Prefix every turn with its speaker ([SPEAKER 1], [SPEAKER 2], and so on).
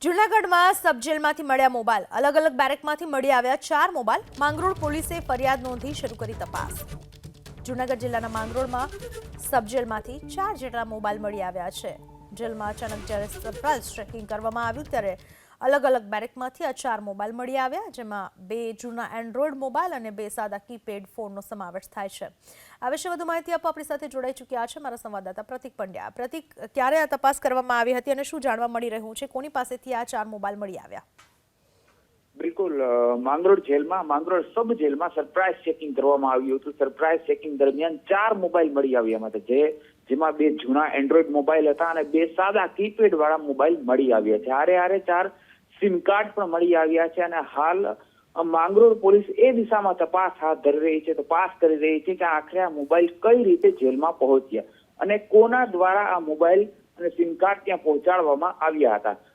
[SPEAKER 1] જૂનાગઢમાં સબ જેલમાંથી મળ્યા મોબાઈલ, અલગ અલગ બેરેકમાંથી મળી આવ્યા 4 મોબાઈલ. માંગરોળ પોલીસે ફરિયાદ નોંધી શરૂ કરી તપાસ. જૂનાગઢ જિલ્લાના માંગરોળમાં સબ જેલમાંથી 4 જેટલા મોબાઈલ મળી આવ્યા છે. જેલમાં અચાનક જ્યારે સરપ્રાઇઝ ચેકિંગ કરવામાં આવ્યું ત્યારે અલગ અલગ બેરેકમાંથી આ 4 મોબાઈલ મળી આવ્યા, જેમાં 2 જૂના એન્ડ્રોઈડ મોબાઈલ અને 2 સાદા કીપેડ ફોનનો સમાવેશ થાય છે. આ વિશે વધુ માહિતી આપવા આપણી સાથે જોડાઈ ચૂક્યા છે મારા સંવાદદાતા પ્રતિક પંડ્યા. પ્રતિક, ક્યારે આ તપાસ કરવામાં આવી હતી અને શું જાણવા મળી રહ્યું છે? કોની પાસેથી આ 4 મોબાઈલ મળી આવ્યા?
[SPEAKER 2] બિલકુલ, માંગરોળ જેલમાં, માંગરોળ સબ જેલમાં સરપ્રાઇઝ ચેકિંગ કરવામાં આવ્યું હતું. સરપ્રાઇઝ ચેકિંગ દરમિયાન 4 મોબાઈલ મળી આવ્યા હતા, જેમાં 2 જૂના એન્ડ્રોઈડ મોબાઈલ હતા અને 2 સાદા કીપેડ વાળા મોબાઈલ મળી આવ્યા છે. હારે 4 સિમ કાર્ડ પણ મળી આવ્યા છે અને હાલ માંગરોળ પોલીસ એ દિશામાં તપાસ હાથ ધરી રહી છે. તપાસ કરી રહી છે કે આખરે આ મોબાઈલ કઈ રીતે જેલમાં પહોંચ્યા અને કોના દ્વારા આ મોબાઈલ અને સિમ કાર્ડ ત્યાં પહોંચાડવામાં આવ્યા હતા.